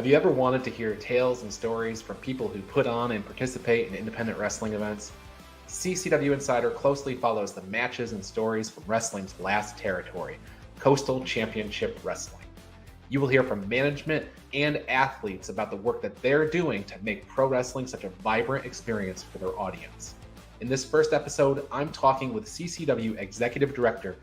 Have you ever wanted to hear tales and stories from people who put on and participate in independent wrestling events? CCW Insider closely follows the matches and stories from wrestling's last territory, Coastal Championship Wrestling. You will hear from management and athletes about the work that they're doing to make pro wrestling such a vibrant experience for their audience. In this first episode, I'm talking with CCW Executive Director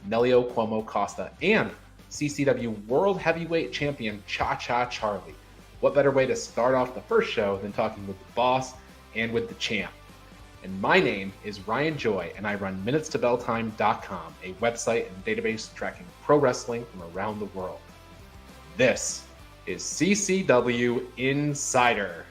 Nelio Cuomo Costa and CCW World Heavyweight Champion Cha-Cha Charlie. What better way to start off the first show than talking with the boss and with the champ? And my name is Ryan Joy, and I run MinutesToBellTime.com, a website and database tracking pro wrestling from around the world. This is CCW Insider.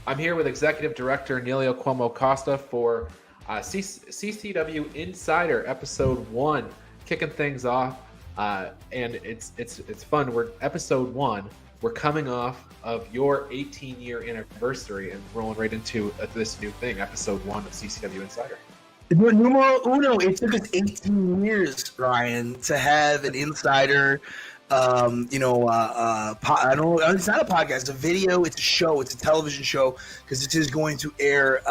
I'm here with Executive Director Nelio Cuomo Costa for CCW Insider Episode 1, kicking things off. And it's fun. We're Episode 1. We're coming off of your 18-year anniversary and rolling right into this new thing, Episode 1 of CCW Insider. Numero uno, it took us 18 years, Ryan, to have an insider. I don't know, it's not a podcast, it's a video, it's a show, it's a television show, because this is going to air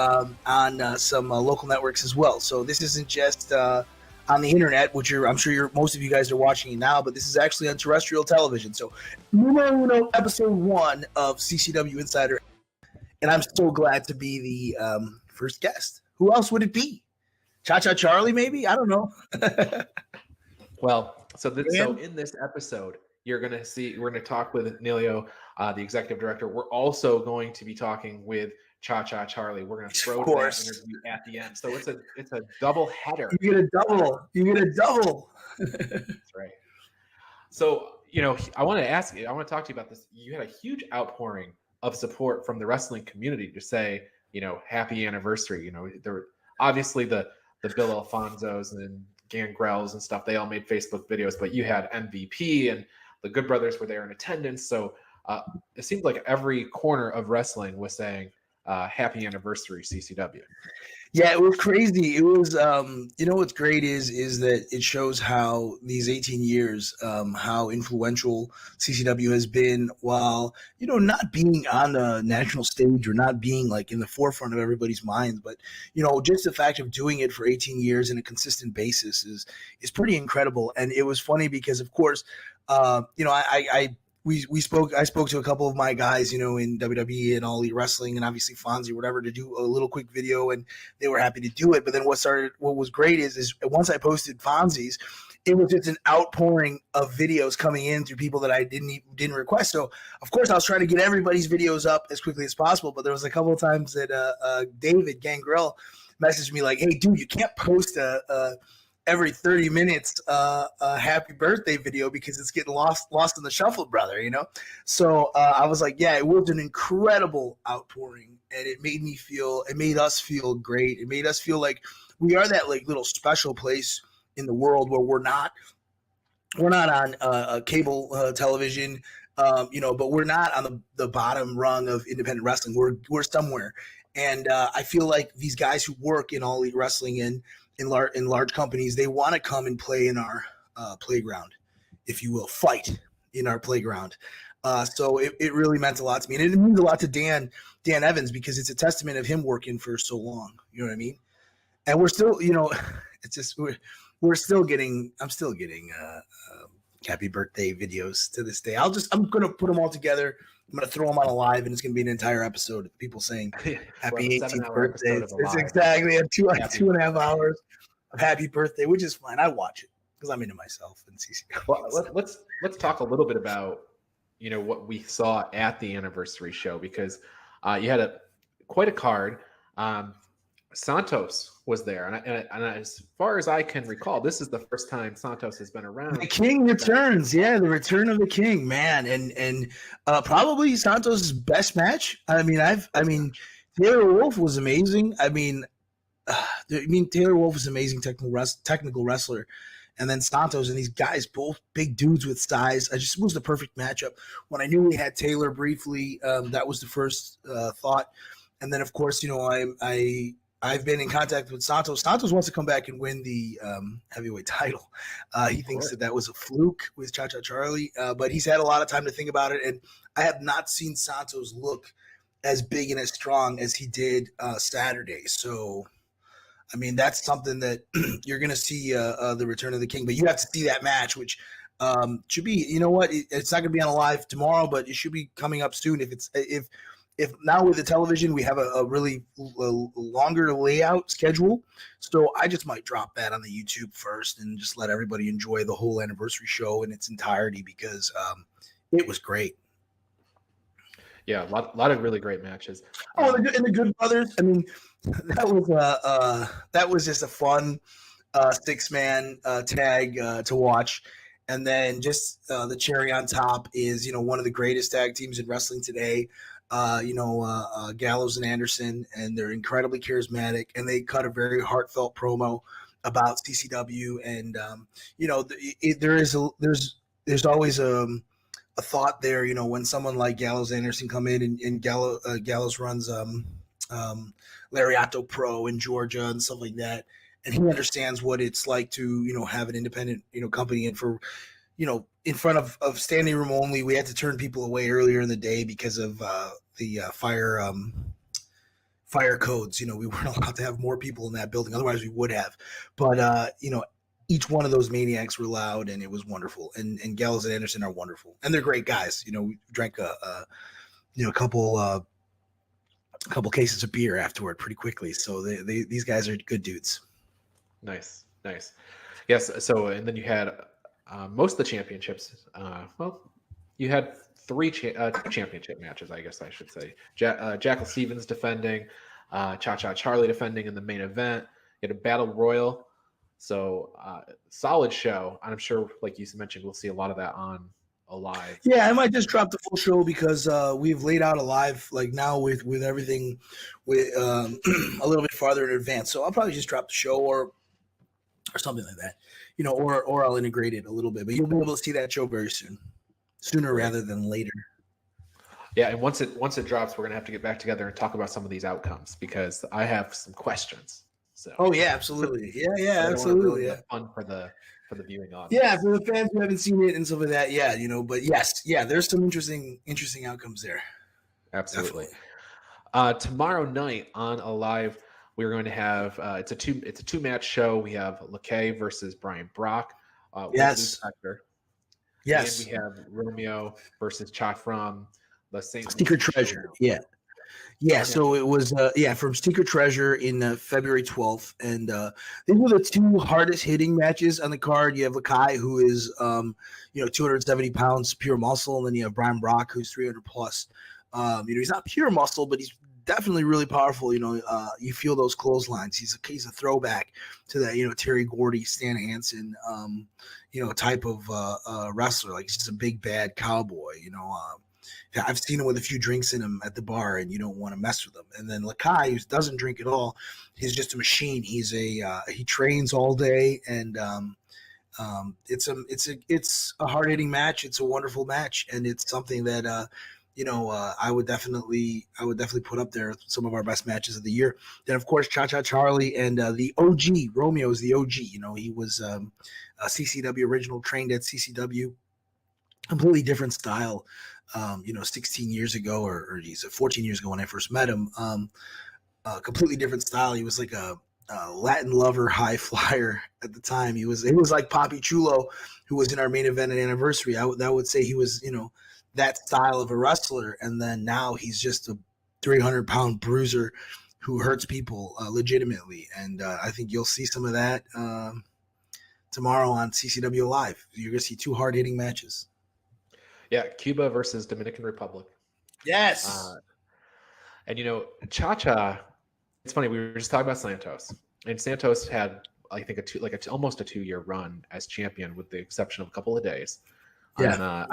on some local networks as well. So this isn't just on the internet, which I'm sure most of you guys are watching it now, but this is actually on terrestrial television. So numero uno, Episode 1 of CCW Insider, and I'm so glad to be the first guest. Who else would it be? Cha-Cha Charlie, maybe? I don't know. Well, so in this episode, we're going to talk with Nelio, the executive director. We're also going to be talking with Cha-Cha Charlie. We're going to throw that interview at the end. So it's a double header. You get a double. That's right. So, I want to talk to you about this. You had a huge outpouring of support from the wrestling community to say, happy anniversary. There obviously the Bill Alfonsos and Gangrels and stuff, they all made Facebook videos, but you had MVP and the Good Brothers were there in attendance. So it seemed like every corner of wrestling was saying, happy anniversary, CCW. Yeah, it was crazy. It was, what's great is that it shows how these 18 years, how influential CCW has been while, not being on the national stage or not being like in the forefront of everybody's minds. But, just the fact of doing it for 18 years on a consistent basis is pretty incredible. And it was funny because, of course, I spoke to a couple of my guys, in WWE and All Elite Wrestling and obviously Fonzie or whatever to do a little quick video, and they were happy to do it. But then what was great is once I posted Fonzie's, it was just an outpouring of videos coming in through people that I didn't request. So of course I was trying to get everybody's videos up as quickly as possible. But there was a couple of times that David Gangrel messaged me like, "Hey, dude, you can't post every 30 minutes a happy birthday video because it's getting lost in the shuffle, brother," So I was like, yeah, it was an incredible outpouring, and it made us feel great. It made us feel like we are that like little special place in the world where we're not on cable television, but we're not on the bottom rung of independent wrestling. We're somewhere. And I feel like these guys who work in All Elite Wrestling and in large companies, they want to come and play in our playground, if you will, fight in our playground. So it really meant a lot to me. And it means a lot to Dan Evans because it's a testament of him working for so long. You know what I mean? And we're still, it's just, I'm still getting happy birthday videos to this day. I'm going to put them all together. I'm going to throw them on a live, and it's going to be an entire episode of people saying happy 18th birthday. It's exactly 2.5 hours of happy birthday, which is fine. I watch it because I'm into myself and CCW. Well, let's talk a little bit about, what we saw at the anniversary show, because you had quite a card. Santos was there, and as far as I can recall, this is the first time Santos has been around. The King returns, the return of the King, man, and probably Santos' best match. I mean, Taylor Wolf was amazing. Taylor Wolf was amazing technical wrestler, and then Santos and these guys, both big dudes with size. It was the perfect matchup. When I knew we had Taylor briefly, that was the first thought, and then of course, I I've been in contact with Santos. Santos wants to come back and win the heavyweight title. He thinks that was a fluke with Cha-Cha Charlie, but he's had a lot of time to think about it. And I have not seen Santos look as big and as strong as he did Saturday. So, I mean, that's something that you're going to see the return of the King. But you have to see that match, which should be, you know what? It's not going to be on Alive tomorrow, but it should be coming up soon. If now with the television we have a really longer layout schedule, so I just might drop that on the YouTube first and just let everybody enjoy the whole anniversary show in its entirety because it was great. Yeah, a lot of really great matches. Oh, and the Good Brothers. I mean, that was just a fun 6-man tag to watch. And then just the cherry on top is, one of the greatest tag teams in wrestling today. Gallows and Anderson, and they're incredibly charismatic, and they cut a very heartfelt promo about CCW. And there's always a thought there, when someone like Gallows Anderson come in and Gallows runs Lariato Pro in Georgia and stuff like that, and he understands what it's like to have an independent company. And for in front of standing room only, we had to turn people away earlier in the day because of the fire codes. We weren't allowed to have more people in that building, otherwise we would have. But each one of those maniacs were loud, and it was wonderful. And Gallows and Anderson are wonderful, and they're great guys. We drank a couple cases of beer afterward pretty quickly. So these guys are good dudes. Nice. Yes. So, and then you had most of the championships. You had 3 championship matches, I guess I should say. Jackal Stevens defending, Cha-Cha Charlie defending in the main event. You had a battle royal. So solid show. I'm sure, like you mentioned, we'll see a lot of that on Alive. Yeah, I might just drop the full show because we've laid out Alive like now with everything with a little bit farther in advance. So I'll probably just drop the show or something like that, or I'll integrate it a little bit. But you'll be able to see that show very soon, sooner rather than later. Yeah, and once it drops, we're gonna have to get back together and talk about some of these outcomes because I have some questions. So. Oh yeah, absolutely. Yeah, absolutely. Yeah. Fun for the viewing audience. Yeah, for the fans who haven't seen it and stuff like that. Yeah, But yes, there's some interesting outcomes there. Absolutely. Tomorrow night on Alive, we're going to have it's a two match show. We have Lakay versus Brian Brock. Yes. Yes. And we have Romeo versus Cha from the St. Secret Treasure. Yeah. Yeah, so it was from Secret Treasure in February 12th, and these were the 2 hardest hitting matches on the card. You have Lakay, who is 270 pounds pure muscle, and then you have Brian Brock, who's 300 plus. He's not pure muscle, but he's definitely really powerful. You feel those clotheslines. He's a throwback to that Terry Gordy, Stan Hansen type of wrestler. Like he's just a big bad cowboy. I've seen him with a few drinks in him at the bar, and you don't want to mess with him. And then Lakay, who doesn't drink at all, he's just a machine. He trains all day, and it's a hard hitting match. It's a wonderful match, and it's something that I would definitely put up there with some of our best matches of the year. Then of course Cha-Cha Charlie and the OG Romeo is the OG. He was a CCW original, trained at CCW. Completely different style, 16 years ago, or 14 years ago when I first met him. Completely different style. He was like a Latin lover, high flyer at the time. He was like Papi Chulo, who was in our main event and anniversary. I would say he was, that style of a wrestler. And then now he's just a 300-pound bruiser who hurts people legitimately. And I think you'll see some of that tomorrow on CCW Alive. You're going to see 2 hard-hitting matches. Yeah, Cuba versus Dominican Republic. Yes. And Cha-Cha, it's funny, we were just talking about Santos. And Santos had, I think, almost a 2-year run as champion, with the exception of a couple of days. Yeah.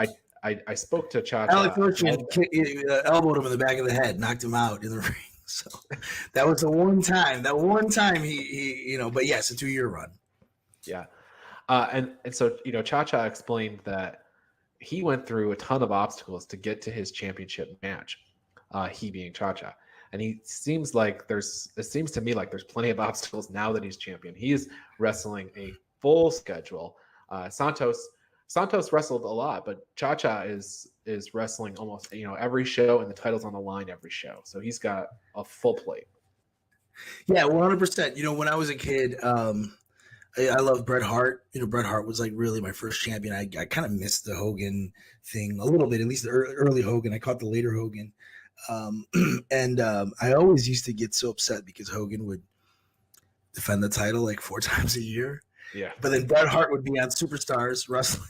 And I spoke to Cha-Cha. Alec elbowed him in the back of the head, knocked him out in the ring. So that was the one time. That one time he but yes, a 2-year run. Yeah. And so Cha-Cha explained that he went through a ton of obstacles to get to his championship match, he being Cha-Cha. And it seems to me like there's plenty of obstacles now that he's champion. He is wrestling a full schedule. Santos wrestled a lot, but Cha-Cha is wrestling almost every show, and the title's on the line every show. So he's got a full plate. Yeah, 100%. When I was a kid, I love Bret Hart. Bret Hart was like really my first champion. I kind of missed the Hogan thing a little bit, at least the early Hogan. I caught the later Hogan. I always used to get so upset because Hogan would defend the title like 4 times a year. Yeah. But then Bret Hart would be on Superstars wrestling,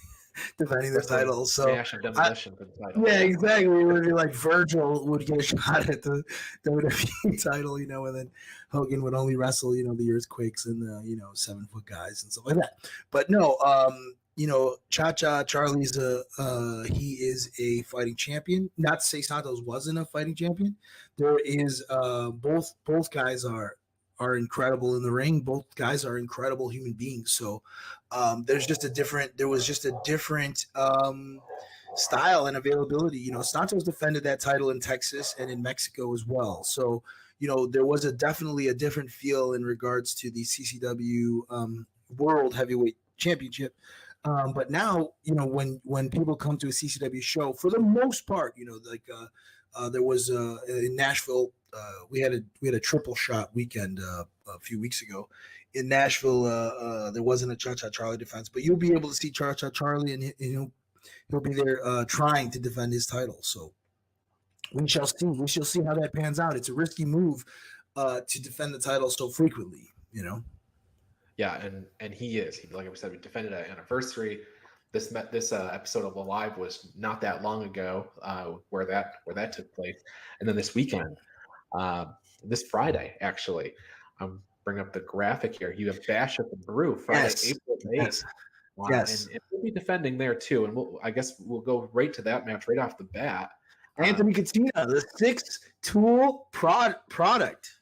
defending the title. So smash and demolition for the title. Yeah, exactly. It would be like Virgil would get a shot at the WWE title, and then Hogan would only wrestle, the Earthquakes and the 7-foot guys and stuff like that. But no, Cha-Cha Charlie's he is a fighting champion. Not to say Santos wasn't a fighting champion. There is both guys are incredible in the ring. Both guys are incredible human beings. So there was just a different style and availability. Santos defended that title in Texas and in Mexico as well. So, there was definitely a different feel in regards to the CCW World Heavyweight Championship. But now, when people come to a CCW show, for the most part, there was in Nashville, we had a triple shot weekend a few weeks ago. In Nashville, there wasn't a Cha-Cha Charlie defense, but you'll be able to see Cha-Cha Charlie, and he'll be there trying to defend his title. So we shall see. We shall see how that pans out. It's a risky move to defend the title so frequently. Yeah, and he is. Like I said, we defended an anniversary. This episode of Alive was not that long ago, where that took place, and then this weekend, this Friday actually, bring up the graphic here. You have Bash at the Brew Friday, yes. April 8th. Yes. Wow. Yes. And we'll be defending there too, and I guess we'll go right to that match right off the bat. Anthony Catena, the 6-tool product.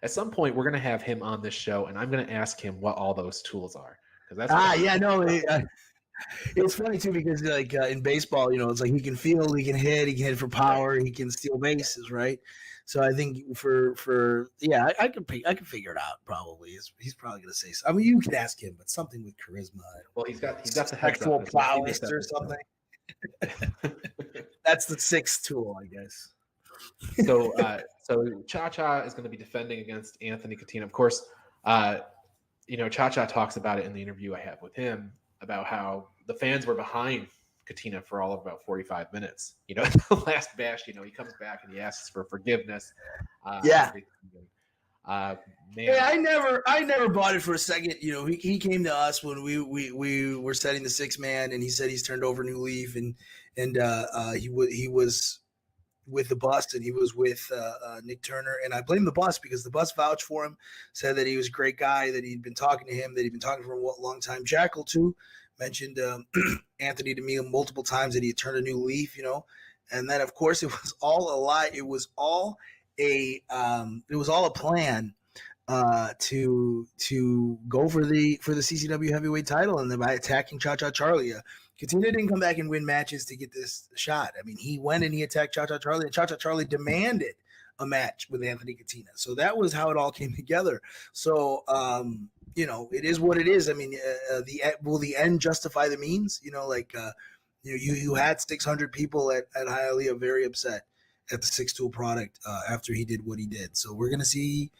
At some point, we're going to have him on this show, and I'm going to ask him what all those tools are. It's funny too because in baseball, it's like he can field, he can hit for power, he can steal bases, right? So I think I can figure it out. Probably he's probably going to say. I mean, you can ask him, but something with charisma. Well, he's got the sexual prowess or something. That's the 6th tool, I guess. So Cha-Cha is going to be defending against Anthony Catena. Of course, Cha-Cha talks about it in the interview I have with him about how the fans were behind Catena for all of about 45 minutes. The last bash, he comes back and he asks for forgiveness. Man. Yeah, I never bought it for a second. He came to us when we were setting the 6-man, and he said he's turned over a new leaf, and he was with the bus, and he was with Nick Turner, and I blame the bus because the bus vouched for him, said that he was a great guy, that he'd been talking to him, that he'd been talking for a long time. Jackal too mentioned Anthony to me multiple times that he had turned a new leaf, and then of course it was all a lie. It was all a plan to go for the CCW heavyweight title, and then by attacking Cha-Cha Charlie. Catena didn't come back and win matches to get this shot. I mean, he went and he attacked Cha-Cha Charlie, and Cha-Cha Charlie demanded a match with Anthony Catena. So that was how it all came together. So, it is what it is. I mean, will the end justify the means? You had 600 people at Hialeah very upset at the 6-tool product after he did what he did. So we're gonna see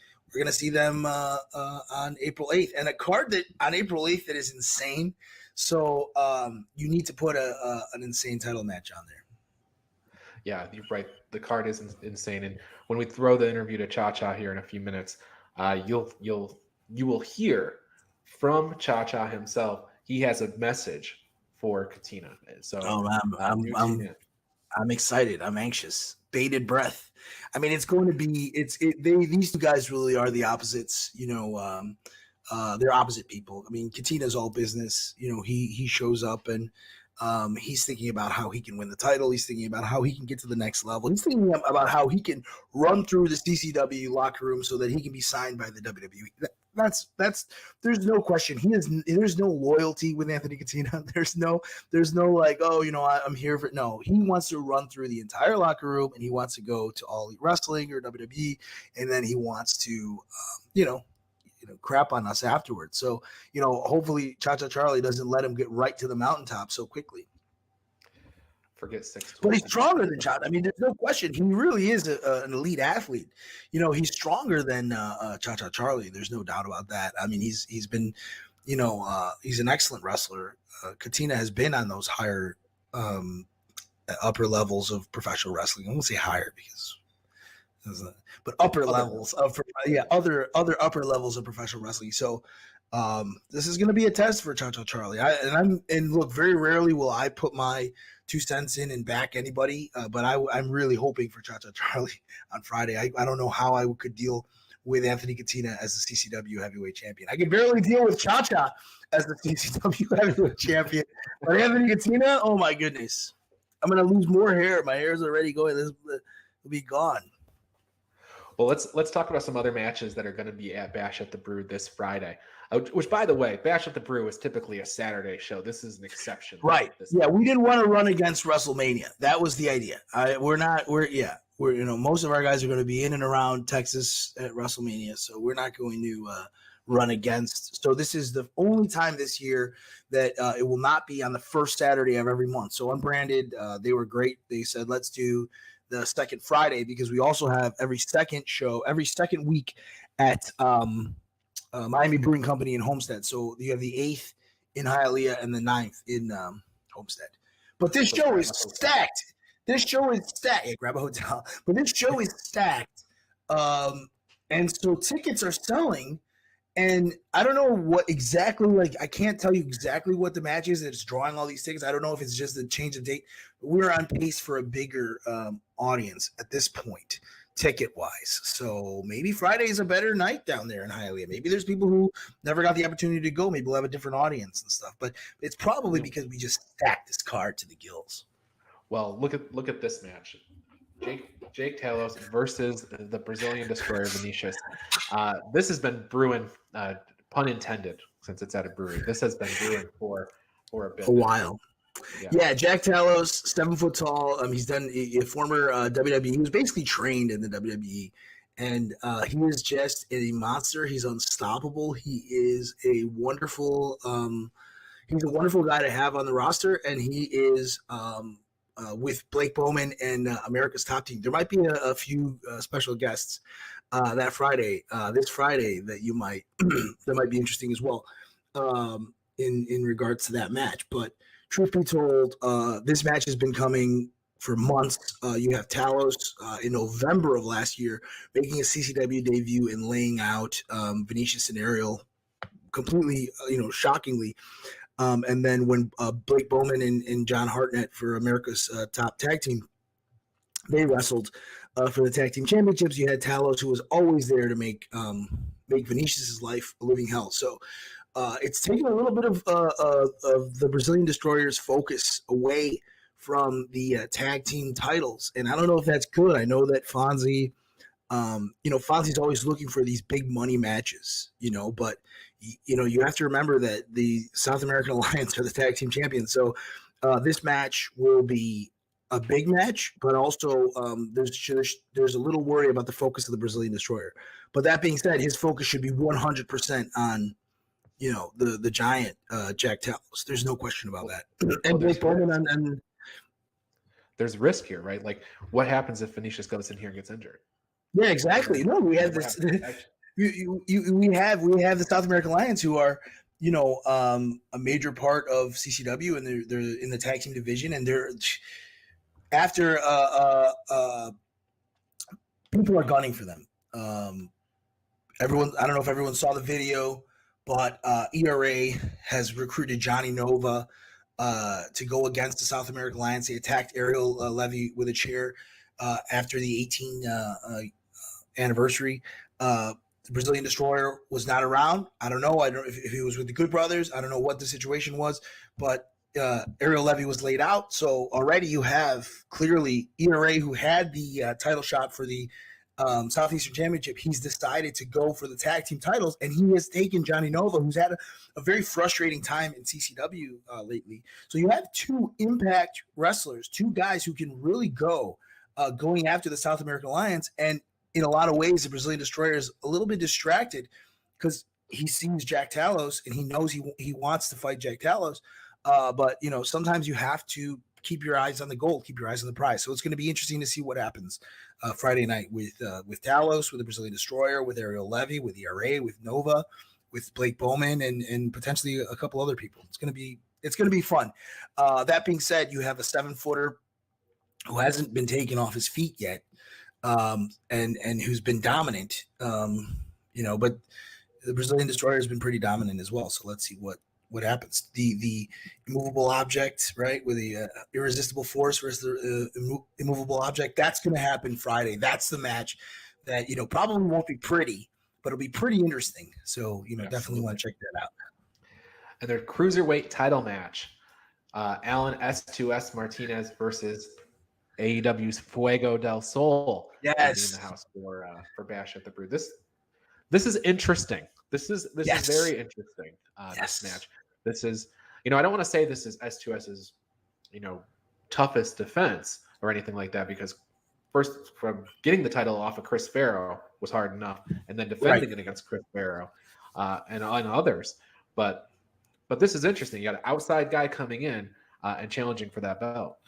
them on April 8th, and a card that on April 8th that is insane. So you need to put an insane title match on there. Yeah, you're right. The card is insane, and when we throw the interview to Cha-Cha here in a few minutes, you will hear from Cha-Cha himself. He has a message for Catena. So I'm excited. I'm anxious. Bated breath. I mean, it's going to be. These two guys really are the opposites. They're opposite people. I mean, Catena's all business. He shows up and he's thinking about how he can win the title. He's thinking about how he can get to the next level. He's thinking about how he can run through the CCW locker room so that he can be signed by the WWE. That's there's no question. There's no loyalty with Anthony Catena. There's no like, oh, I'm here for. No, he wants to run through the entire locker room, and he wants to go to All Elite Wrestling or WWE, and then he wants to crap on us afterwards. So hopefully Cha-Cha Charlie doesn't let him get right to the mountaintop so quickly. Forget 6'12". But he's stronger than Cha. I mean, there's no question. He really is an elite athlete. He's stronger than Cha-Cha Charlie. There's no doubt about that. I mean, he's been, he's an excellent wrestler. Catena has been on those higher, upper levels of professional wrestling. I won't say higher because, but upper levels of other upper levels of professional wrestling. So this is going to be a test for Cha-Cha Charlie. And look, very rarely will I put my 2 cents in and back anybody, but I'm really hoping for Cha-Cha Charlie on Friday. I don't know how I could deal with Anthony Catena as the CCW Heavyweight Champion. I can barely deal with Cha-Cha as the CCW Heavyweight Champion. But Anthony Catena, oh my goodness. I'm going to lose more hair. My hair's already going. This will be gone. Well, let's talk about some other matches that are going to be at Bash at the Brew this Friday. Which, by the way, Bash at the Brew is typically a Saturday show. This is an exception. Right. Yeah, we didn't want to run against WrestleMania. That was the idea. Most of our guys are going to be in and around Texas at WrestleMania, so we're not going to run against. So this is the only time this year that it will not be on the first Saturday of every month. So Unbranded, they were great. They said, let's do the second Friday because we also have every second week at Miami Brewing Company in Homestead. So you have the 8th in Hialeah and the 9th in Homestead. But this show is stacked. This show is stacked. Yeah, grab a hotel. But this show is stacked. And so tickets are selling. And I don't know what exactly, I can't tell you exactly what the match is that's drawing all these tickets. I don't know if it's just a change of date. We're on pace for a bigger audience at this point, ticket-wise. So maybe Friday is a better night down there in Hialeah. Maybe there's people who never got the opportunity to go. Maybe we'll have a different audience and stuff. But it's probably because we just stacked this card to the gills. Well, look at this match. Jake Talos versus the Brazilian Destroyer Vinicious. This has been brewing, pun intended, since it's at a brewery. This has been brewing for a bit. A while. Yeah, Jack Talos, 7 foot tall. He's done a former WWE. He was basically trained in the WWE, and he is just a monster. He's unstoppable. He is a wonderful. He's a wonderful guy to have on the roster, and he is. With Blake Bowman and America's Top Team. There might be a few special guests this Friday that might be interesting as well in regards to that match. But truth be told, this match has been coming for months. You have Talos in November of last year making a CCW debut and laying out Vinicious and Ariel completely, shockingly. And then when Blake Bowman and John Hartnett for America's Top Tag Team, they wrestled for the Tag Team Championships, you had Talos, who was always there to make Vinicious' life a living hell. So it's taken a little bit of the Brazilian Destroyer's focus away from the tag team titles. And I don't know if that's good. I know that Fonzie, Fonzie's always looking for these big money matches, but you have to remember that the South American Alliance are the tag team champions. So this match will be a big match, but also there's a little worry about the focus of the Brazilian Destroyer. But that being said, his focus should be 100% on, the giant Jack Talos. There's no question about that. And Blake Bowman and there's risk here, right? Like, what happens if Vinicious goes in here and gets injured? Yeah, exactly. No, we have this. We have the South American Alliance, who are a major part of CCW, and they're in the tag team division, and they're after people are gunning for them. Everyone, I don't know if everyone saw the video, but ERA has recruited Johnny Nova to go against the South American Alliance. They attacked Ariel Levy with a chair after the 18 anniversary. The Brazilian Destroyer was not around. I don't know. I don't know if he was with the Good Brothers. I don't know what the situation was, but Ariel Levy was laid out. So already you have clearly ERA, who had the title shot for the Southeastern Championship, he's decided to go for the tag team titles, and he has taken Johnny Nova, who's had a very frustrating time in CCW lately. So you have two Impact wrestlers, two guys who can really go going after the South American Alliance, and in a lot of ways, the Brazilian Destroyer is a little bit distracted because he sees Jake Talos and he knows he wants to fight Jake Talos. But sometimes you have to keep your eyes on the goal, keep your eyes on the prize. So it's going to be interesting to see what happens Friday night with Talos, with the Brazilian Destroyer, with Ariel Levy, with ERA, with Nova, with Blake Bowman, and potentially a couple other people. It's going to be fun. That being said, you have a 7-footer who hasn't been taken off his feet yet, and who's been dominant. But the Brazilian Destroyer has been pretty dominant as well. So let's see what happens. The immovable object, right, with the irresistible force versus the immovable object. That's going to happen Friday. That's the match that probably won't be pretty, but it'll be pretty interesting. So definitely want to check that out. And their cruiserweight title match, Alan S2S Martinez versus AEW's Fuego del Sol. Yes, in the house for Bash at the Brew. This is interesting. This is very interesting. This match. This is, I don't want to say this is S2S's, toughest defense or anything like that, because first, from getting the title off of Chris Farrow was hard enough, and then defending it against Chris Farrow and others. But this is interesting. You got an outside guy coming in and challenging for that belt.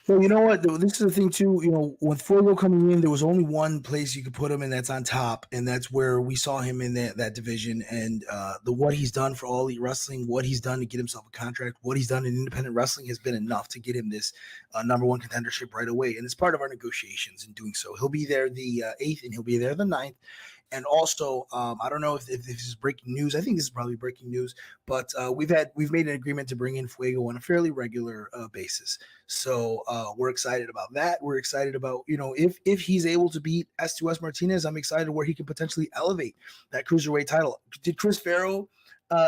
Well, you know what? This is the thing too. With Fuego coming in, there was only one place you could put him, and that's on top, and that's where we saw him in that division. And what he's done for All Elite Wrestling, what he's done to get himself a contract, what he's done in independent wrestling has been enough to get him this number one contendership right away. And it's part of our negotiations in doing so. He'll be there the 8th, and he'll be there the 9th. And also, I don't know if this is breaking news. I think this is probably breaking news, but we've made an agreement to bring in Fuego on a fairly regular basis. So we're excited about that. We're excited about, if he's able to beat S2S Martinez, I'm excited where he can potentially elevate that cruiserweight title. Did Chris Farrow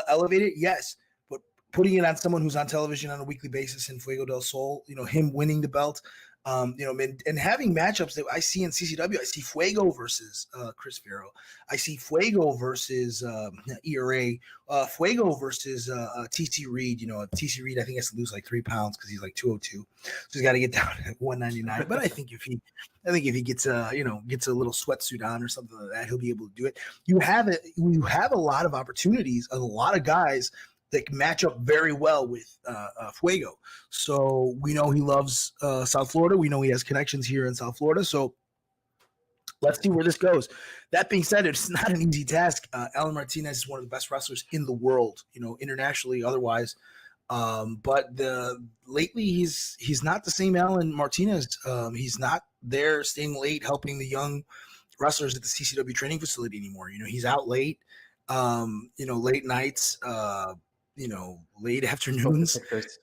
elevate it? Yes. But putting it on someone who's on television on a weekly basis in Fuego del Sol, him winning the belt, and having matchups that I see in CCW, I see Fuego versus Chris Farrow. I see Fuego versus ERA, Fuego versus TC Reed. TC Reed, I think, has to lose like 3 pounds because he's like 202, so he's got to get down at 199. But I think if he gets a little sweatsuit on or something like that, he'll be able to do it. You have a lot of opportunities, a lot of guys that can match up very well with Fuego. So we know he loves South Florida. We know he has connections here in South Florida. So let's see where this goes. That being said, it's not an easy task. Alan Martinez is one of the best wrestlers in the world, internationally, otherwise. But lately he's not the same Alan Martinez. He's not there staying late helping the young wrestlers at the CCW training facility anymore. He's out late, late nights, late afternoons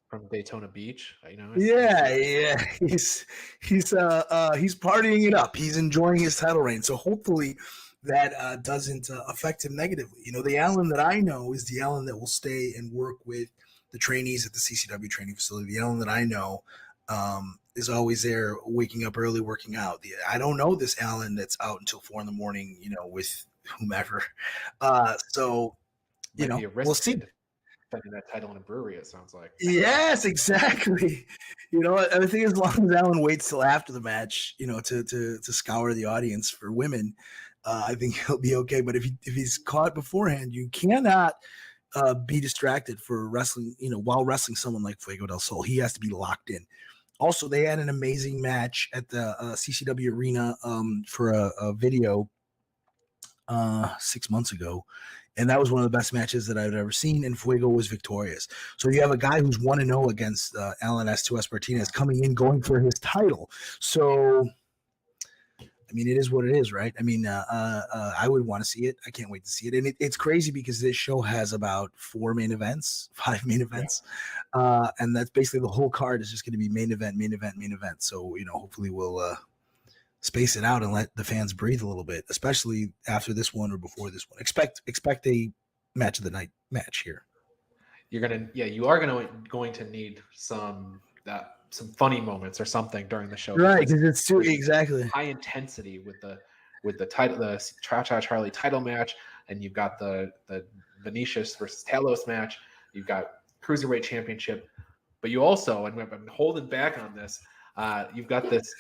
from Daytona Beach. Yeah. He's partying it up. He's enjoying his title reign. So hopefully that doesn't affect him negatively. The Alan that I know is the Alan that will stay and work with the trainees at the CCW training facility. The Alan that I know is always there, waking up early, working out. I don't know this Alan that's out until 4 a.m, with whomever. So we'll see. That title in a brewery, it sounds like. Yes, exactly. I think as long as Alan waits till after the match, to scour the audience for women, I think he'll be okay. But if he's caught beforehand, you cannot be distracted for wrestling, while wrestling someone like Fuego del Sol. He has to be locked in. Also, they had an amazing match at the CCW Arena for a video 6 months ago. And that was one of the best matches that I've ever seen, and Fuego was victorious. So you have a guy who's 1-0 against Alan S2S Martinez coming in, going for his title. So, it is what it is, right? I would want to see it. I can't wait to see it. And it's crazy because this show has about 5 main events. And that's basically the whole card is just going to be main event. So, hopefully we'll space it out and let the fans breathe a little bit, especially after this one or before this one. Expect a match of the night match here. You are going to need some that funny moments or something during the show. Right, because it's too exactly high intensity with the title, the Cha-Cha Charlie title match, and you've got the Vinicious versus Talos match. You've got Cruiserweight Championship, but you also, and I've been holding back on this, you've got this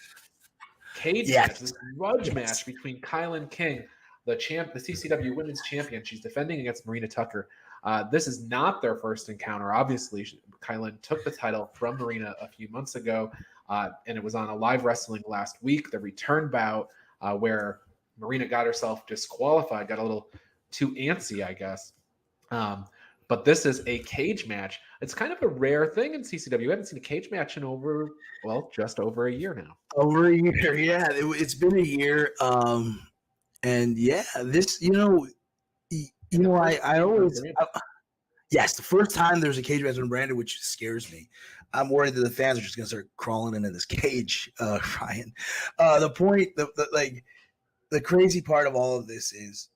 cage match, this grudge match between KiLynn King, the CCW Women's Champion. She's defending against Marina Tucker. This is not their first encounter. Obviously, KiLynn took the title from Marina a few months ago, and it was on Alive Wrestling last week, the return bout, where Marina got herself disqualified, got a little too antsy, I guess. But this is a cage match. It's kind of a rare thing in CCW. I haven't seen a cage match in just over a year now. Over a year, yeah. It's been a year. And yeah, this, I always, yes, the first time there's a cage match on Brandon, which scares me. I'm worried that the fans are just going to start crawling into this cage, Ryan. The crazy part of all of this is,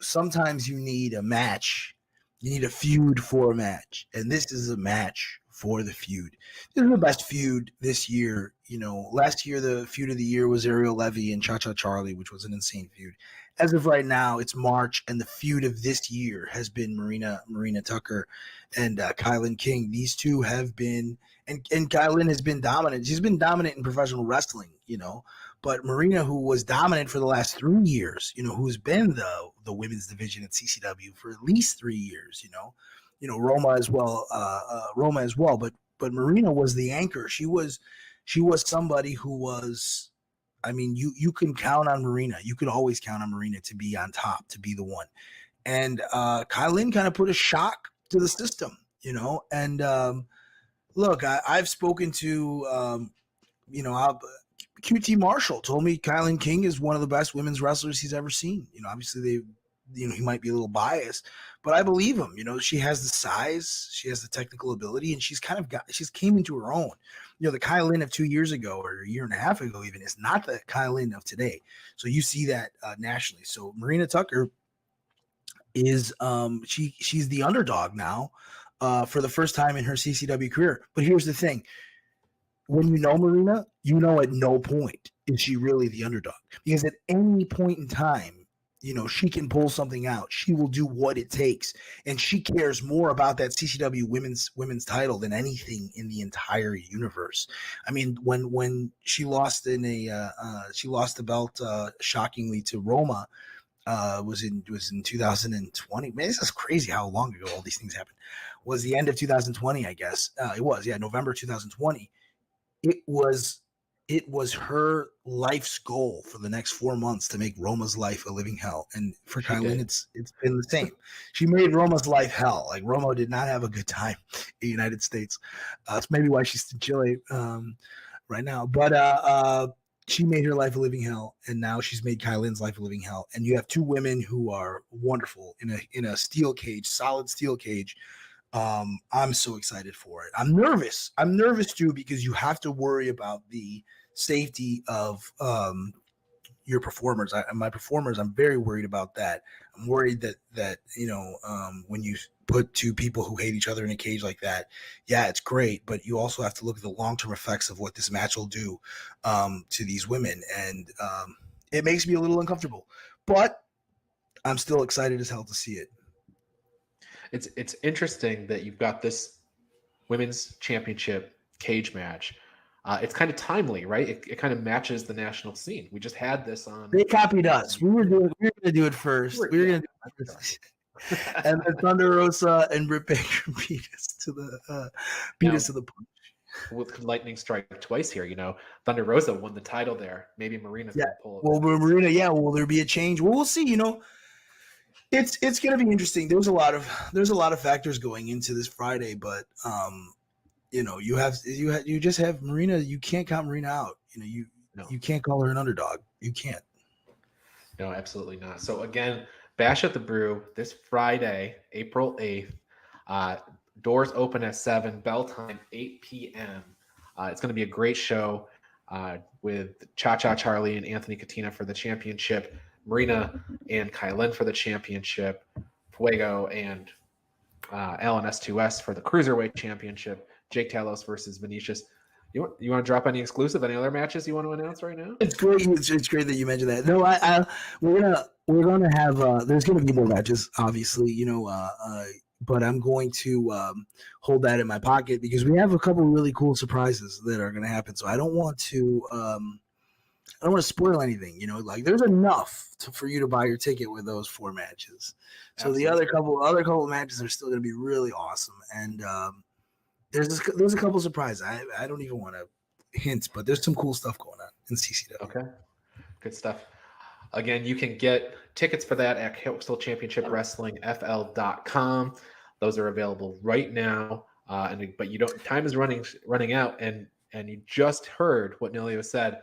sometimes you need a match. You need a feud for a match. And this is a match for the feud. This is the best feud this year. Last year, the feud of the year was Ariel Levy and Cha-Cha Charlie, which was an insane feud. As of right now, it's March, and the feud of this year has been Marina Tucker and KiLynn King. These two have been, and KiLynn has been dominant. She's been dominant in professional wrestling, but Marina, who was dominant for the last 3 years, who's been the women's division at CCW for at least 3 years, Roma as well, but Marina was the anchor. She was somebody who was, you can count on Marina. You could always count on Marina to be on top, to be the one. And KiLynn kind of put a shock to the system, and look, I've spoken to, QT Marshall told me KiLynn King is one of the best women's wrestlers he's ever seen. Obviously he might be a little biased, but I believe him. She has the size, she has the technical ability, and she's came into her own. The KiLynn of 2 years ago or a year and a half ago even is not the KiLynn of today. So you see that nationally. So Marina Tucker is she's the underdog now for the first time in her CCW career. But here's the thing. When you know Marina, at no point is she really the underdog, because at any point in time, she can pull something out. She will do what it takes, and she cares more about that CCW women's title than anything in the entire universe. When she lost she lost the belt shockingly to Roma, was in 2020. Man, this is crazy how long ago all these things happened. Was the end of 2020, I guess. It was, November 2020. It was her life's goal for the next 4 months to make Roma's life a living hell. And for KiLynn, it's been the same. She made Roma's life hell. Like, Roma did not have a good time in the United States. That's maybe why she's in Chile right now. But she made her life a living hell, and now she's made KiLynn's life a living hell. And you have two women who are wonderful in a steel cage, solid steel cage. I'm so excited for it. I'm nervous. I'm nervous too, because you have to worry about the safety of your performers. My performers, I'm very worried about that. I'm worried that when you put two people who hate each other in a cage like that, yeah, it's great, but you also have to look at the long-term effects of what this match will do to these women, and it makes me a little uncomfortable, but I'm still excited as hell to see it. It's interesting that you've got this women's championship cage match. It's kind of timely, right? It kind of matches the national scene. We just had this on. They copied us. We were going to do it first. We were going to do it first. And then Thunder Rosa and Britt Baker beat us to the punch. With lightning strike twice here, Thunder Rosa won the title there. Maybe Marina's going to pull it. Well, Marina, will there be a change? Well, we'll see. It's going to be interesting. There's a lot of factors going into this Friday, but you just have Marina. You can't count Marina out. You can't call her an underdog. You can't. No, absolutely not. So again, Bash at the Brew this Friday, April 8th. Doors open at 7. Bell time 8 p.m. It's going to be a great show with Cha-Cha Charlie and Anthony Catena for the championship. Marina and KiLynn for the championship, Fuego and Alan S2S for the Cruiserweight Championship, Jake Talos versus Vinicious. You want to drop any exclusive? Any other matches you want to announce right now? It's great. It's great that you mentioned that. No, we're gonna have there's gonna be more matches, obviously, but I'm going to hold that in my pocket because we have a couple really cool surprises that are gonna happen. So I don't want to spoil anything. Like there's enough for you to buy your ticket with those 4 matches. So Absolutely. the other couple of matches are still gonna be really awesome, and there's a couple surprises. I don't even want to hint, but there's some cool stuff going on in CCW. Okay, good stuff. Again, you can get tickets for that at Coastal Championship Wrestling FL.com. Those are available right now. But you don't. Time is running out, and you just heard what Nelio said.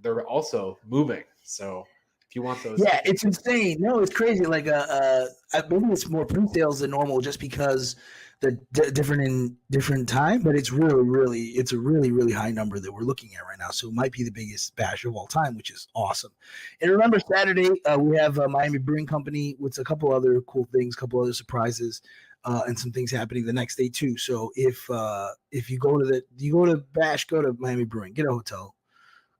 They're also moving. So if you want those, Yeah, it's insane. No, it's crazy. Like maybe it's more pre-sales than normal just because they're different in different time, but it's it's a really high number that we're looking at right now. So it might be the biggest bash of all time, which is awesome. And remember, Saturday we have Miami Brewing Company with a couple other cool things, a couple other surprises, and some things happening the next day too. So if you go to Bash, go to Miami Brewing, get a hotel,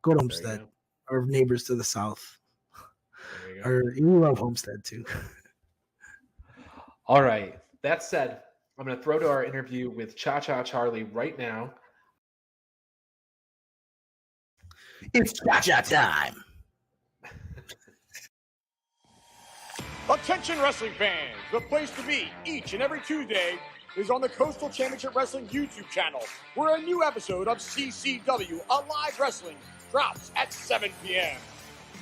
go to Homestead, our neighbors to the south. Or you love Homestead too. All right. That said, I'm going to throw to our interview with Cha-Cha Charlie right now. It's Cha-Cha time. Attention wrestling fans, the place to be each and every Tuesday is on the Coastal Championship Wrestling YouTube channel, where a new episode of CCW Alive Wrestling drops at 7 p.m.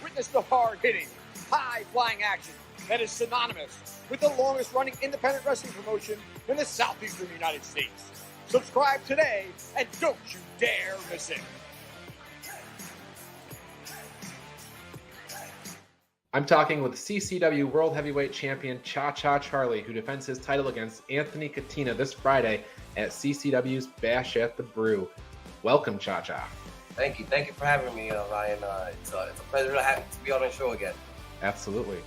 Witness the hard-hitting, high-flying action that is synonymous with the longest-running independent wrestling promotion in the southeastern United States. Subscribe today and don't you dare miss it. I'm talking with CCW World Heavyweight Champion Cha-Cha Charlie, who defends his title against Anthony Catena this Friday at CCW's Bash at the Brew. Welcome, Cha-Cha. Thank you for having me, Ryan. It's a pleasure to be on the show again. Absolutely.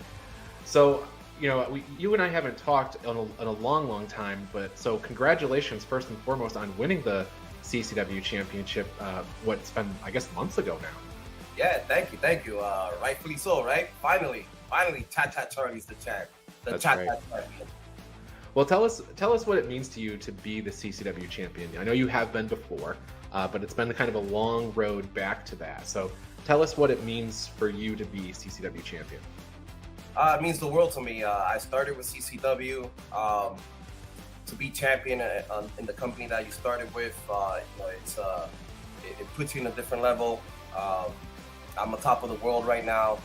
So, you and I haven't talked in a long time, but so congratulations first and foremost on winning the CCW Championship. What's been, I guess, months ago now. Yeah, thank you. Rightfully so, right? Finally, Cha-Cha Charlie's the champ. That's Cha-Cha right. champion. Well, tell us what it means to you to be the CCW champion. I know you have been before, but it's been kind of a long road back to that. So tell us what it means for you to be CCW champion. It means the world to me. I started with CCW to be champion in the company that you started with. It puts you in a different level. I'm on top of the world right now.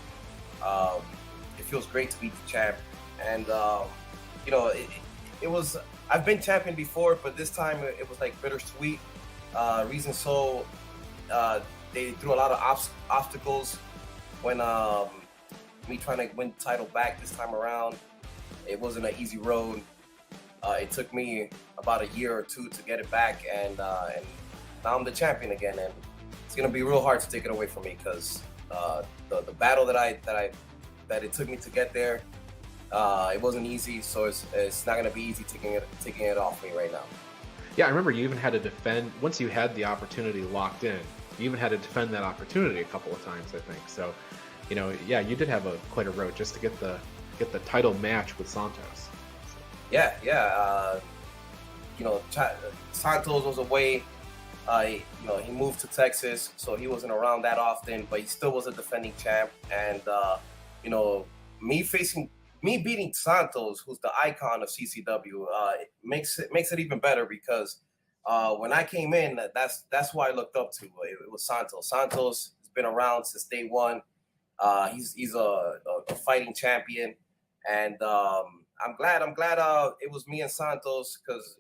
It feels great to be the champ, and it was. I've been champion before, but this time it was like bittersweet. Reason so, they threw a lot of obstacles when me trying to win the title back this time around. It wasn't an easy road. It took me about a year or two to get it back, and now I'm the champion again. And it's gonna be real hard to take it away from me because the battle that it took me to get there, it wasn't easy. So it's not gonna be easy taking it off me right now. Yeah, I remember you even had to defend once you had the opportunity locked in. You even had to defend that opportunity a couple of times, I think. So, yeah, you did have quite a road just to get the title match with Santos. Yeah. Santos was away. He moved to Texas, so he wasn't around that often, but he still was a defending champ. And me beating Santos, who's the icon of CCW, it makes it even better because when I came in, that's who I looked up to. It was Santos. Santos has been around since day one. He's a fighting champion, and I'm glad it was me and Santos because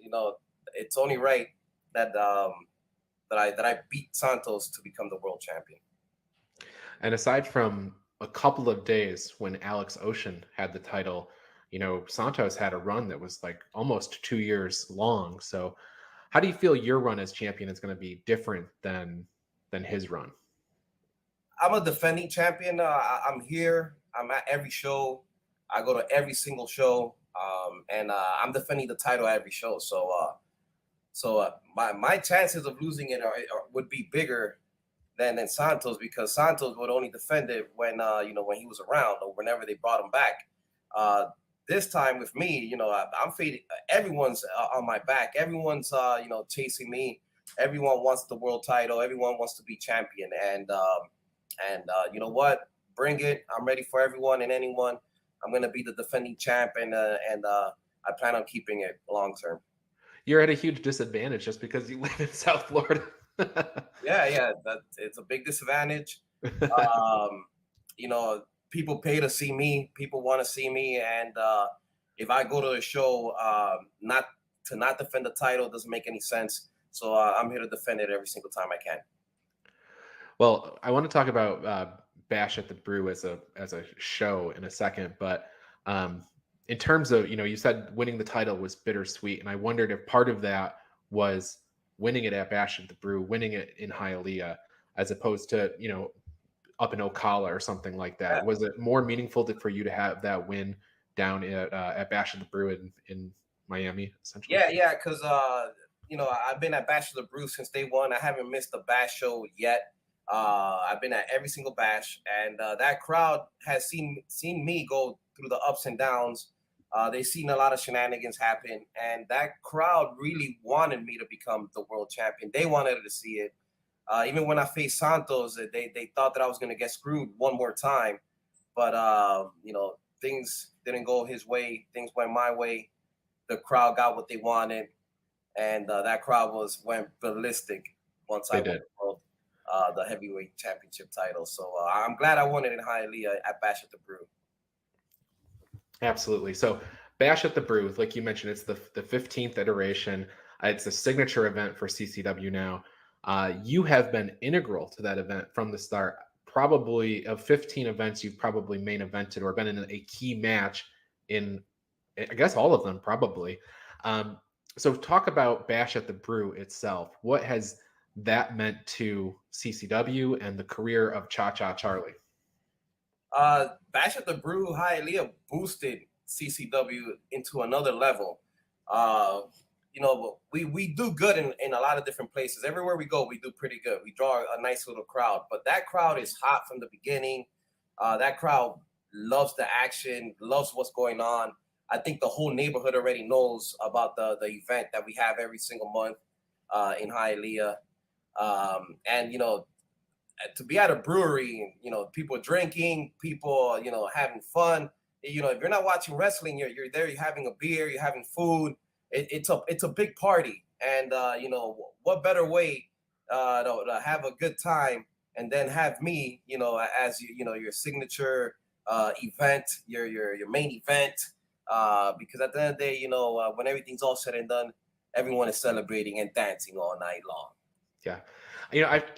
it's only right that I beat Santos to become the world champion. And aside from a couple of days when Alex Ocean had the title, Santos had a run that was like almost 2 years long. So how do you feel your run as champion is going to be different than his run? I'm a defending champion. I'm here. I'm at every show. I go to every single show. And I'm defending the title at every show. So So my chances of losing it would be bigger than Santos, because Santos would only defend it when when he was around or whenever they brought him back. This time with me, I'm fading. Everyone's on my back. Everyone's chasing me. Everyone wants the world title. Everyone wants to be champion. And you know what? Bring it. I'm ready for everyone and anyone. I'm gonna be the defending champ, and I plan on keeping it long term. You're at a huge disadvantage just because you live in South Florida. Yeah, it's a big disadvantage. People pay to see me. People want to see me, and if I go to a show, not defend the title doesn't make any sense. So I'm here to defend it every single time I can. Well, I want to talk about Bash at the Brew as a show in a second, but in terms of, you said winning the title was bittersweet, and I wondered if part of that was winning it at Bash at the Brew, winning it in Hialeah, as opposed to, up in Ocala or something like that. Yeah. Was it more meaningful for you to have that win down at Bash at the Brew in Miami, essentially? Yeah, because I've been at Bash at the Brew since day one. I haven't missed a Bash show yet. I've been at every single Bash, and that crowd has seen me go through the ups and downs. They've seen a lot of shenanigans happen, and that crowd really wanted me to become the world champion. They wanted to see it. Even when I faced Santos, they thought that I was going to get screwed one more time. But, things didn't go his way. Things went my way. The crowd got what they wanted, and that crowd went ballistic once I won the heavyweight championship title. So I'm glad I won it in Hialeah at Bash at the Brew. Absolutely. So Bash at the Brew, like you mentioned, it's the 15th iteration. It's a signature event for CCW now. You have been integral to that event from the start. Probably of 15 events, you've probably main evented or been in a key match in, I guess, all of them probably. So talk about Bash at the Brew itself. What has that meant to CCW and the career of Cha-Cha Charlie? Bash at the Brew Hialeah boosted CCW into another level. We do good in a lot of different places. Everywhere we go, we do pretty good. We draw a nice little crowd, but that crowd is hot from the beginning. That crowd loves the action, loves what's going on. I think the whole neighborhood already knows about the event that we have every single month in Hialeah. And to be at a brewery, people drinking, people, having fun. If you're not watching wrestling, you're there, you're having a beer, you're having food. It's a big party. And, what better way to have a good time and then have me, as your signature event, your main event. Because at the end of the day, when everything's all said and done, everyone is celebrating and dancing all night long. Yeah.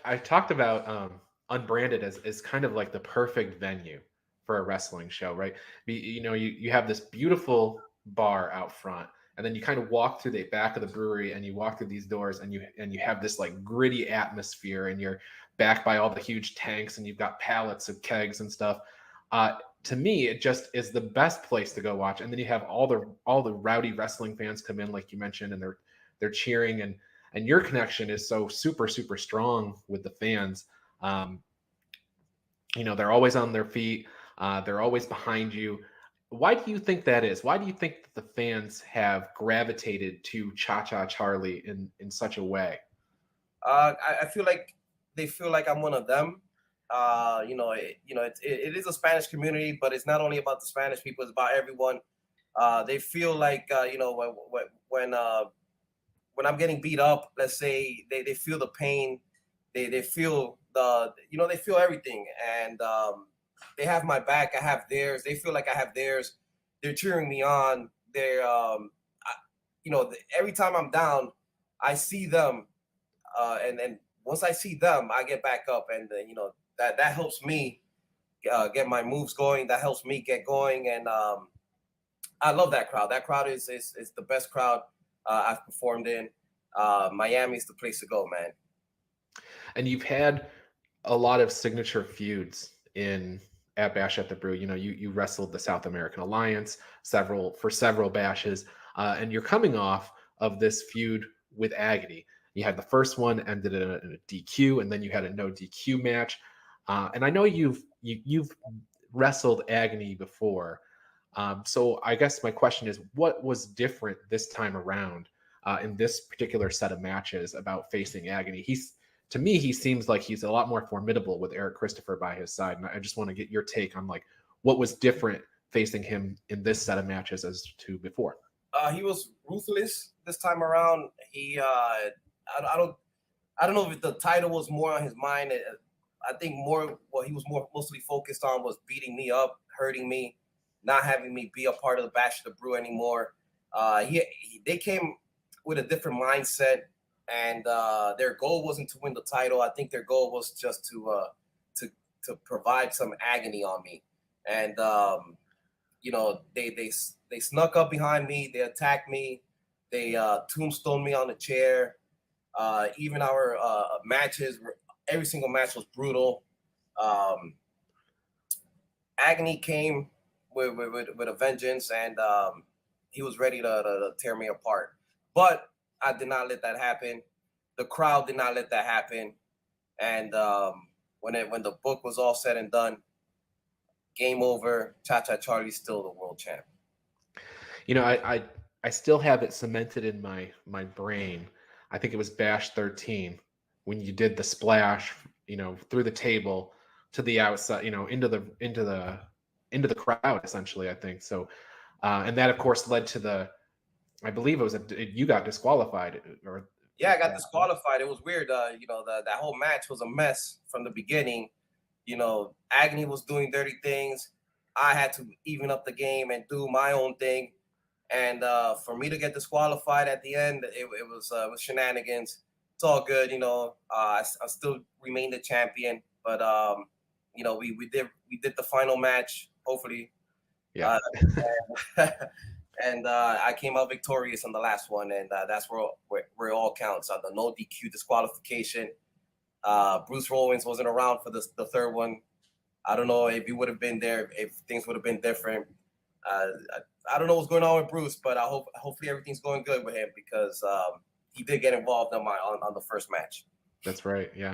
I've talked about Unbranded as kind of like the perfect venue for a wrestling show, right? You have this beautiful bar out front, and then you kind of walk through the back of the brewery, and you walk through these doors, and you have this like gritty atmosphere, and you're back by all the huge tanks, and you've got pallets of kegs and stuff. To me, it just is the best place to go watch. And then you have all the rowdy wrestling fans come in, like you mentioned, and they're cheering, and your connection is so super, super strong with the fans. They're always on their feet. They're always behind you. Why do you think that is? Why do you think that the fans have gravitated to Cha-Cha Charlie in such a way? I feel like they feel like I'm one of them. It is a Spanish community, but it's not only about the Spanish people; it's about everyone. They feel like when I'm getting beat up, let's say, they feel the pain, they feel they feel everything, and they have my back. I have theirs. They feel like I have theirs. They're cheering me on. They're every time I'm down, I see them, and once I see them, I get back up, and that helps me get my moves going. That helps me get going, and I love that crowd. That crowd is the best crowd I've performed in. Miami is the place to go, man. And you've had a lot of signature feuds at Bash at the Brew. You wrestled the South American Alliance for several bashes, and you're coming off of this feud with Agony. You had the first one ended in a DQ, and then you had a no DQ match. And I know you've wrestled Agony before. So I guess my question is, what was different this time around in this particular set of matches about facing Agony? To me, he seems like he's a lot more formidable with Eric Christopher by his side. And I just want to get your take on like what was different facing him in this set of matches as to before. He was ruthless this time around. He, I don't know if the title was more on his mind. I think what he was mostly focused on was beating me up, hurting me, not having me be a part of the Bash of the Brew anymore. They came with a different mindset, and their goal wasn't to win the title. I think their goal was just to provide some agony on me. And they snuck up behind me. They attacked me. They tombstoned me on the chair. Even our matches, every single match was brutal. Agony came with a vengeance, and he was ready to tear me apart. But I did not let that happen. The crowd did not let that happen. And when the book was all said and done, game over. Cha-Cha Charlie's still the world champ. You know, I still have it cemented in my brain. I think it was Bash 13 when you did the splash, through the table to the outside, into the crowd, essentially, I think. So, and that of course led to I believe it was you got disqualified Yeah, I got disqualified. It was weird. That whole match was a mess from the beginning. Agony was doing dirty things. I had to even up the game and do my own thing. And for me to get disqualified at the end, it was shenanigans. It's all good, I still remain the champion, but we did the final match, hopefully. Yeah. And I came out victorious on the last one, and that's where it all counts. On the no DQ disqualification. Bruce Rollins wasn't around for the third one. I don't know if he would have been there, if things would have been different. I don't know what's going on with Bruce, but hopefully everything's going good with him, because he did get involved on the first match. That's right. Yeah.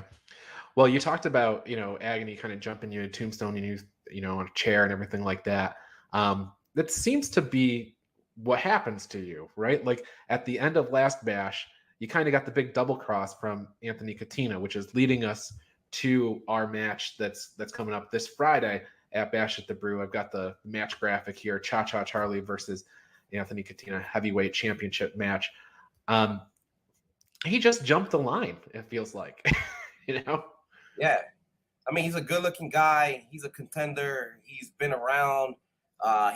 Well, you talked about, Agony kind of jumping you, tombstoning you, on a chair and everything like that. That seems to be what happens to you, right? Like at the end of last Bash, you kind of got the big double cross from Anthony Catena, which is leading us to our match that's coming up this Friday at Bash at the Brew. I've got the match graphic here: Cha-Cha Charlie versus Anthony Catena heavyweight championship match. He just jumped the line, it feels like. Yeah. I mean, he's a good-looking guy. He's a contender. He's been around.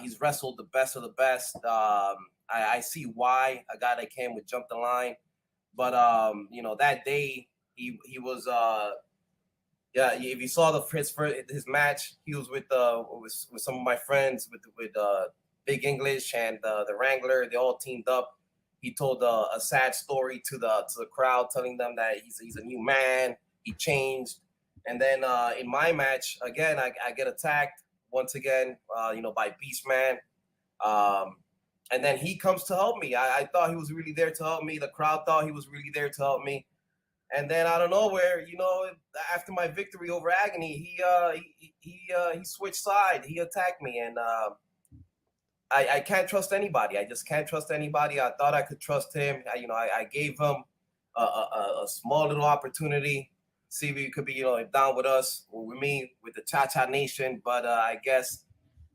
He's wrestled the best of the best. I see why a guy that came would jump the line. But, that day he was if you saw his match, he was with some of my friends with Big English and the Wrangler. They all teamed up. He told a sad story to the crowd, telling them that he's a new man. He changed. And then in my match, again, I get attacked once again, by Beastman. And then he comes to help me. I thought he was really there to help me. The crowd thought he was really there to help me. And then out of nowhere, after my victory over Agony, he switched side. He attacked me, and I can't trust anybody. I just can't trust anybody. I thought I could trust him. I gave him a small little opportunity, see if he could be down with us or with me, with the Cha-Cha Nation. But I guess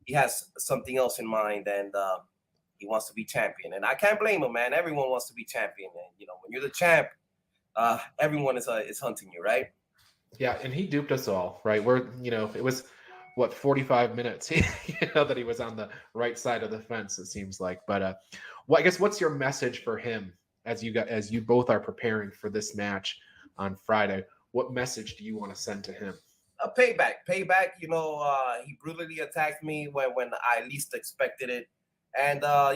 he has something else in mind, and he wants to be champion. And I can't blame him, man. Everyone wants to be champion, and when you're the champ, everyone is hunting you, right? Yeah, and he duped us all, right? It was 45 minutes, that he was on the right side of the fence, it seems like. But I guess what's your message for him as you both are preparing for this match on Friday? What message do you want to send to him? Payback. He brutally attacked me when I least expected it. And, I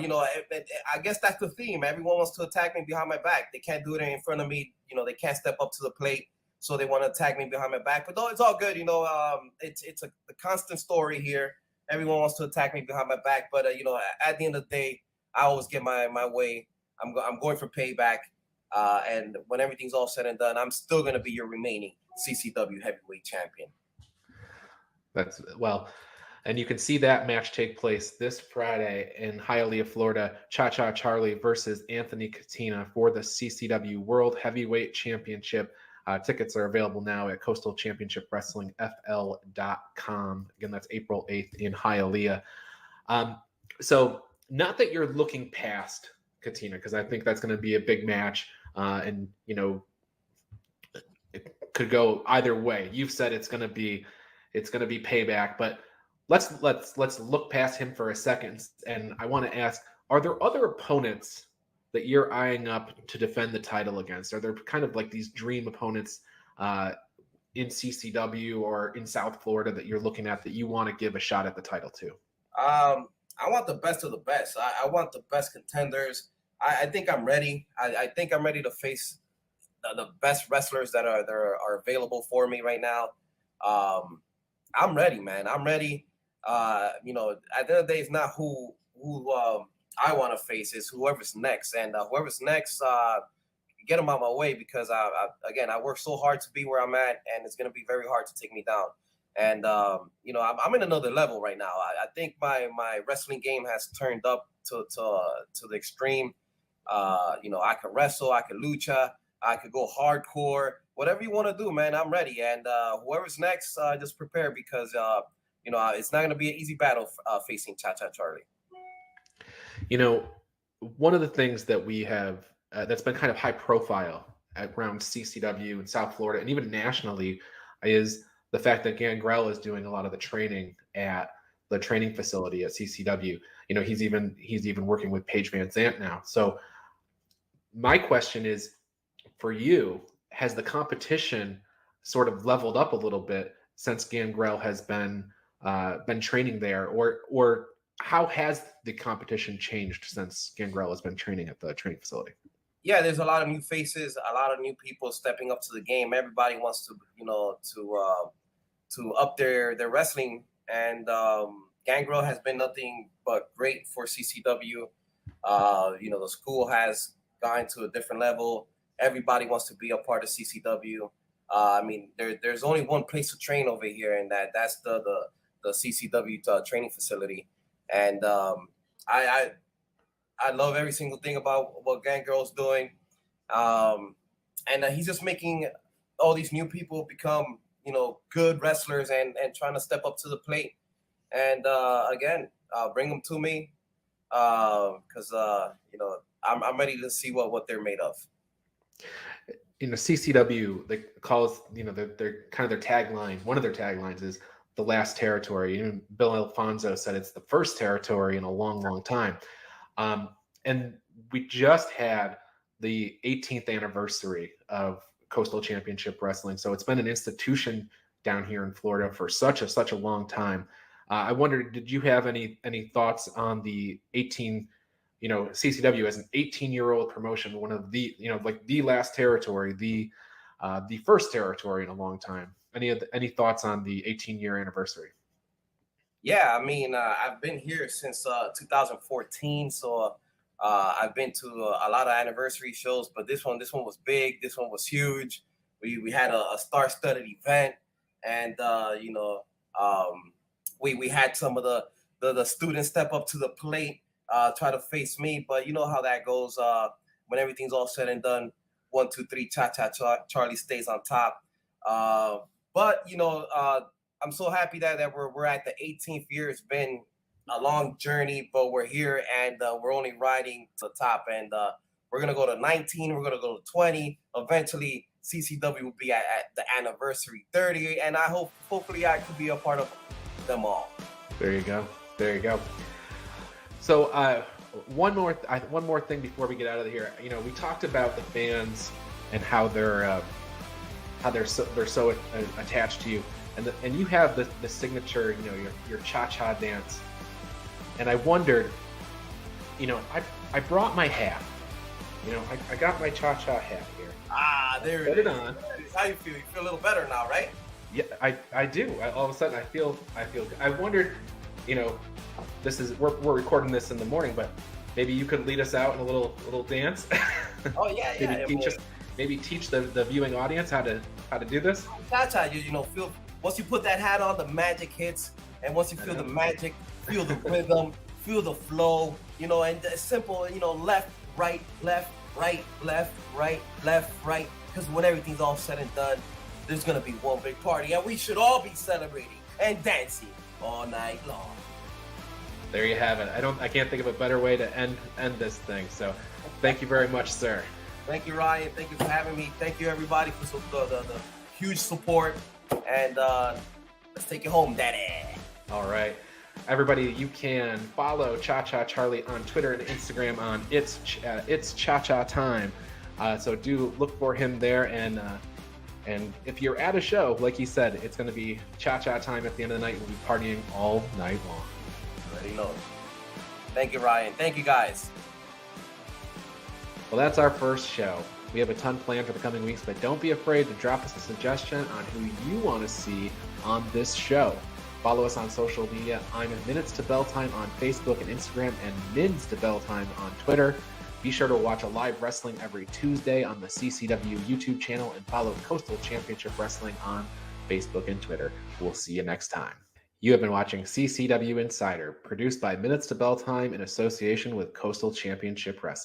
guess that's the theme. Everyone wants to attack me behind my back. They can't do it in front of me. They can't step up to the plate. So they want to attack me behind my back. But it's all good. It's a constant story here. Everyone wants to attack me behind my back. But, at the end of the day, I always get my way. I'm going for payback. And when everything's all said and done, I'm still going to be your remaining CCW heavyweight champion. That's well, and you can see that match take place this Friday in Hialeah, Florida. Cha-Cha Charlie versus Anthony Catena for the CCW World Heavyweight Championship. Tickets are available now at coastalchampionshipwrestlingfl.com. Again, that's April 8th in Hialeah. So not that you're looking past Catena, because I think that's going to be a big match, and it could go either way. You've said it's going to be payback, but let's look past him for a second. And I want to ask, are there other opponents that you're eyeing up to defend the title against? Are there kind of like these dream opponents in CCW or in South Florida that you're looking at that you want to give a shot at the title to? I want the best of the best. I want the best contenders. I think I'm ready. I think I'm ready to face the best wrestlers that are available for me right now. I'm ready, man. I'm ready. At the end of the day, it's not who I want to face. It's whoever's next, and whoever's next, get them out my way, because I work so hard to be where I'm at, and it's gonna be very hard to take me down. And I'm in another level right now. I think my wrestling game has turned up to the extreme. I can wrestle, I can lucha, I could go hardcore, whatever you want to do, man. I'm ready. And whoever's next, just prepare, because it's not going to be an easy battle facing Cha-Cha Charlie. One of the things that we have that's been kind of high profile around CCW in South Florida and even nationally is the fact that Gangrel is doing a lot of the training at the training facility at CCW. He's even working with Paige Van Zant now. So my question is, for you, has the competition sort of leveled up a little bit since Gangrel has been training there, or how has the competition changed since Gangrel has been training at the training facility? Yeah, there's a lot of new faces, a lot of new people stepping up to the game. Everybody wants to, to up their wrestling, and Gangrel has been nothing but great for CCW. The school has gone to a different level. Everybody wants to be a part of CCW. There's only one place to train over here, and that's the CCW training facility. And I love every single thing about what Gangrel's doing. And he's just making all these new people become, good wrestlers and trying to step up to the plate. And bring them to me, because I'm ready to see what they're made of. CCW, they call us, they're kind of their tagline. One of their taglines is the last territory. Bill Alfonso said it's the first territory in a long, long time. And we just had the 18th anniversary of Coastal Championship Wrestling. So it's been an institution down here in Florida for such a long time. I wondered, did you have any thoughts on the 18, CCW as an 18-year-old promotion, one of the, the last territory, the first territory in a long time? Any thoughts on the 18-year anniversary? Yeah, I've been here since 2014, so I've been to a lot of anniversary shows, but this one was big. This one was huge. We had a star-studded event, and we had some of the students step up to the plate, try to face me, but you know how that goes. When everything's all said and done, 1, 2, 3, Cha-Cha Charlie stays on top. But I'm so happy that we're at the 18th year. It's been a long journey, but we're here, and we're only riding to the top. And we're gonna go to 19. We're gonna go to 20. Eventually, CCW will be at the anniversary 30, and hopefully I could be a part of them all. There you go. So one more thing before we get out of here. We talked about the fans and how they're so attached to you, and you have the signature, your cha-cha dance. And I wondered, I brought my hat. I got my cha-cha hat here. There it is. On. How you feel? You feel a little better now, right? Yeah, I do. All of a sudden, I feel good. I wondered, we're recording this in the morning, but maybe you could lead us out in a little dance. Oh yeah, maybe teach the viewing audience how to do this. That's how feel. Once you put that hat on, the magic hits, and once you feel the magic, feel the rhythm, feel the flow, and it's simple, left, right, left, right, left, right, left, right. Because when everything's all said and done, there's gonna be one big party, and we should all be celebrating and dancing all night long. There you have it. I can't think of a better way to end this thing. So, thank you very much, sir. Thank you, Ryan. Thank you for having me. Thank you, everybody, for the huge support. And let's take it home, Daddy. All right. Everybody, you can follow Cha Cha Charlie on Twitter and Instagram on It's Cha Cha Time. So do look for him there. And if you're at a show, like he said, it's going to be Cha Cha Time at the end of the night. We'll be partying all night long. Already know. Thank you, Ryan. Thank you, guys. Well, that's our first show. We have a ton planned for the coming weeks, but don't be afraid to drop us a suggestion on who you want to see on this show. Follow us on social media. I'm at Minutes to Bell Time on Facebook and Instagram, and Mids to Bell Time on Twitter. Be sure to watch Alive Wrestling every Tuesday on the CCW YouTube channel, and follow Coastal Championship Wrestling on Facebook and Twitter. We'll see you next time. You have been watching CCW Insider, produced by Minutes to Bell Time in association with Coastal Championship Wrestling.